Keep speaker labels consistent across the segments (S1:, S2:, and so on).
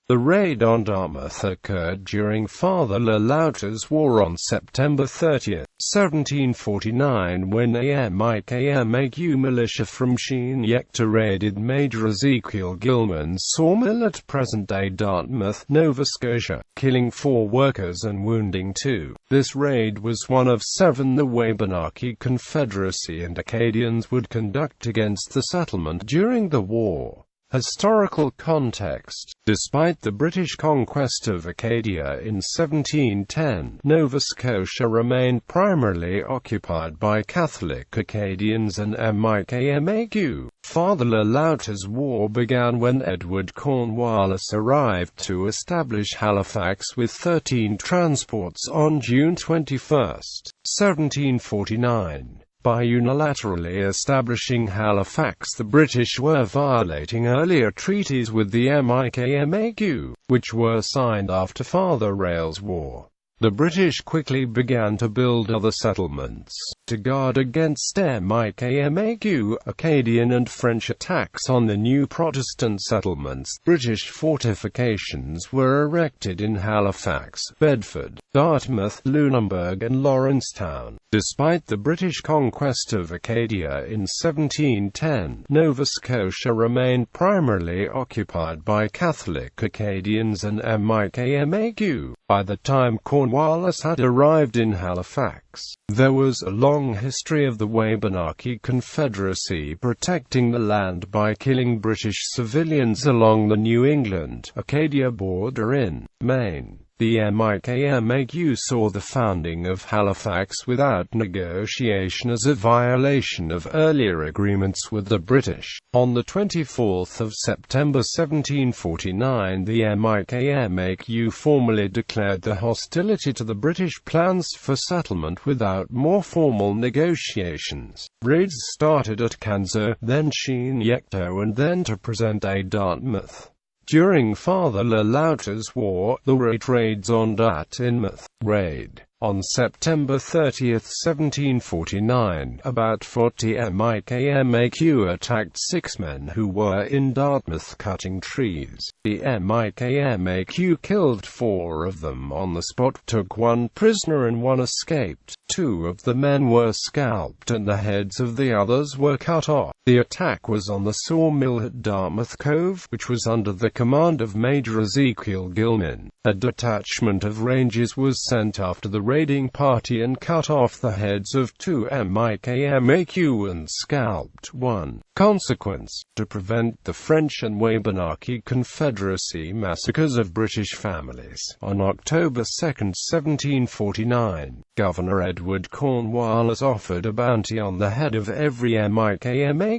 S1: The raid on Dartmouth occurred during Father Loutre's War on September 30, 1749, when a Mi'kmaq militia from Chignecto raided Major Ezekiel Gilman's sawmill at present-day Dartmouth, Nova Scotia, killing 4 workers and wounding 2. This raid was one of 7 the Wabanaki Confederacy and Acadians would conduct against the settlement during the war. Historical context. Despite the British conquest of Acadia in 1710, Nova Scotia remained primarily occupied by Catholic Acadians and Mi'kmaq. Father Loutre's war began when Edward Cornwallis arrived to establish Halifax with 13 transports on June 21, 1749. By unilaterally establishing Halifax, the British were violating earlier treaties with the Mi'kmaq, which were signed after Father Rail's War. The British quickly began to build other settlements to guard against Mi'kmaq, Acadian and French attacks on the new Protestant settlements. British fortifications were erected in Halifax, Bedford, Dartmouth, Lunenburg and Lawrencetown. Despite the British conquest of Acadia in 1710, Nova Scotia remained primarily occupied by Catholic Acadians and Mi'kmaq. By the time Cornwallis had arrived in Halifax, there was a long history of the Wabanaki Confederacy protecting the land by killing British civilians along the New England-Acadia border in Maine. The Mi'kmaq saw the founding of Halifax without negotiation as a violation of earlier agreements with the British. On the 24th of September 1749, the Mi'kmaq formally declared their hostility to the British plans for settlement without more formal negotiations. Raids started at Canso, then Chignecto and then to present-day Dartmouth. During Father Loutre's War, the raids on Dartmouth raid. On September 30, 1749, about 40 Mi'kmaq attacked 6 men who were in Dartmouth cutting trees. The Mi'kmaq killed 4 of them on the spot, took 1 prisoner and 1 escaped. 2 of the men were scalped and the heads of the others were cut off. The attack was on the sawmill at Dartmouth Cove, which was under the command of Major Ezekiel Gilman. A detachment of Rangers was sent after the raiding party and cut off the heads of 2 Mi'kmaq and scalped 1. Consequence: to prevent the French and Wabanaki Confederacy massacres of British families. On October 2, 1749, Governor Edward Cornwallis offered a bounty on the head of every Mi'kmaq.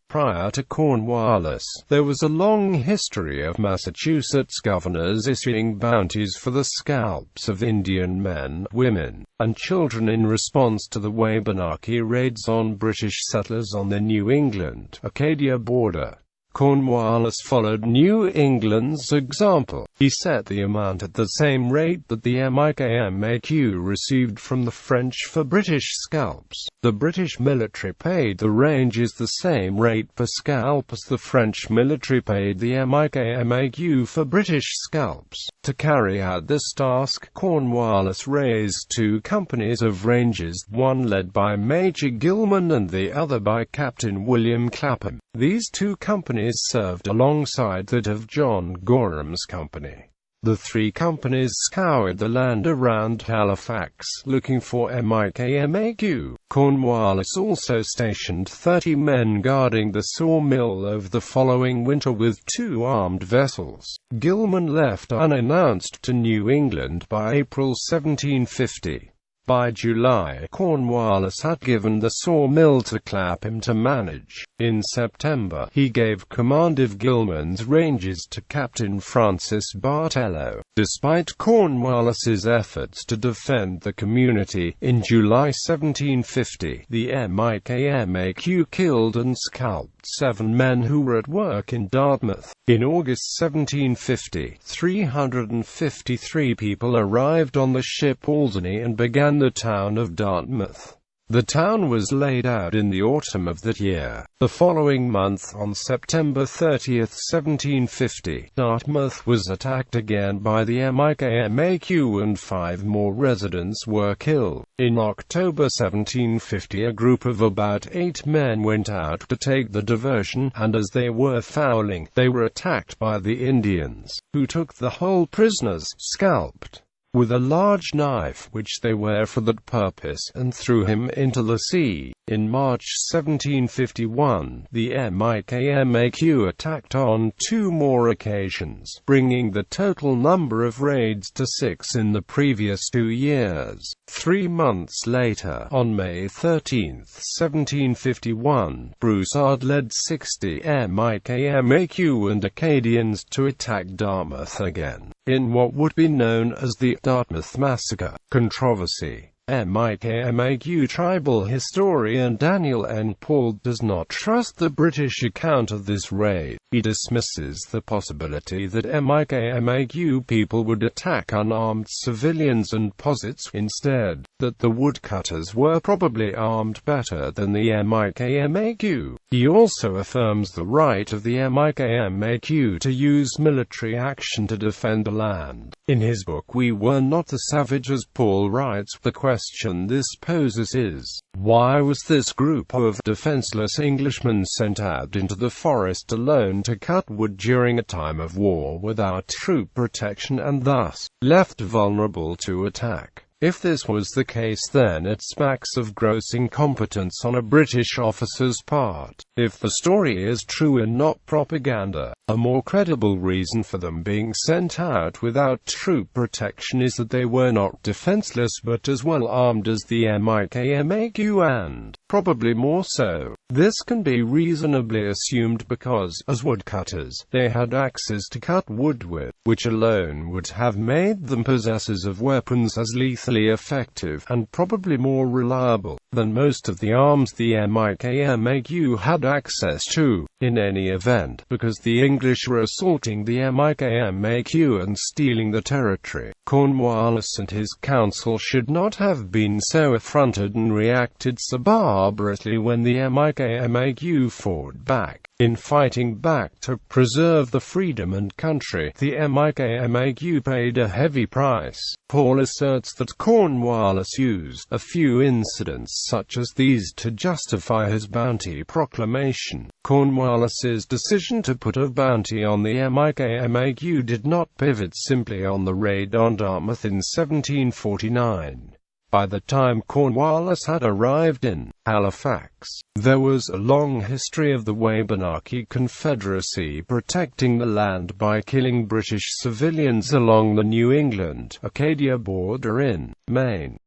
S1: Prior to Cornwallis, there was a long history of Massachusetts governors issuing bounties for the scalps of Indian men, women, and children in response to the Wabanaki raids on British settlers on the New England-Acadia border. Cornwallis followed New England's example. He set the amount at the same rate that the Mi'kmaq received from the French for British scalps. The British military paid the Rangers the same rate per scalp as the French military paid the Mi'kmaq for British scalps. To carry out this task, Cornwallis raised 2 companies of Rangers, one led by Major Gilman and the other by Captain William Clapham. These 2 companies served alongside that of John Gorham's company. The 3 companies scoured the land around Halifax, looking for Mi'kmaq. Cornwallis also stationed 30 men guarding the sawmill over the following winter with 2 armed vessels. Gilman left unannounced to New England by April 1750. By July, Cornwallis had given the sawmill to Clapham to manage. In September, he gave command of Gilman's Rangers to Captain Francis Bartello. Despite Cornwallis's efforts to defend the community, in July 1750, the Mi'kmaq killed and scalped 7 men who were at work in Dartmouth. In August 1750, 353 people arrived on the ship Albany and began the town of Dartmouth. The town was laid out in the autumn of that year. The following month, on September 30, 1750, Dartmouth was attacked again by the Mikamaq, and 5 more residents were killed. In October 1750, a group of about 8 men went out to take the diversion, and as they were fowling, they were attacked by the Indians, who took the whole prisoners, scalped with a large knife which they were for that purpose, and threw him into the sea. In March 1751, the Mikamaq attacked on 2 more occasions, bringing the total number of raids to 6 in the previous 2 years. 3 months later, on May 13, 1751, Broussard led 60 Mikamaq and Acadians to attack Dartmouth again, in what would be known as the Dartmouth Massacre. Controversy. Mikamaq tribal historian Daniel N. Paul does not trust the British account of this raid. He dismisses the possibility that Mikamaq people would attack unarmed civilians and posits instead that the woodcutters were probably armed better than the Mikamaq. He also affirms the right of the Mikamaq to use military action to defend the land. In his book We Were Not the Savages, Paul writes, the question this poses is, why was this group of defenseless Englishmen sent out into the forest alone to cut wood during a time of war without troop protection and thus left vulnerable to attack? If this was the case, then it smacks of gross incompetence on a British officer's part. If the story is true and not propaganda, a more credible reason for them being sent out without troop protection is that they were not defenseless but as well armed as the Mikamaq, and probably more so. This can be reasonably assumed because, as woodcutters, they had axes to cut wood with, which alone would have made them possessors of weapons as lethally effective, and probably more reliable, than most of the arms the Mikamaq had access to. In any event, because the English were assaulting the Mikamaq and stealing the territory, Cornwallis and his council should not have been so affronted and reacted so barbarously when the Mikamaq fought back. In fighting back to preserve the freedom and country, the Mikamaq paid a heavy price. Paul asserts that Cornwallis used a few incidents such as these to justify his bounty proclamation. Cornwallis's decision to put a bounty on the Mikamaq did not pivot simply on the raid on Dartmouth in 1749. By the time Cornwallis had arrived in Halifax, there was a long history of the Wabanaki Confederacy protecting the land by killing British civilians along the New England-Acadia border in Maine.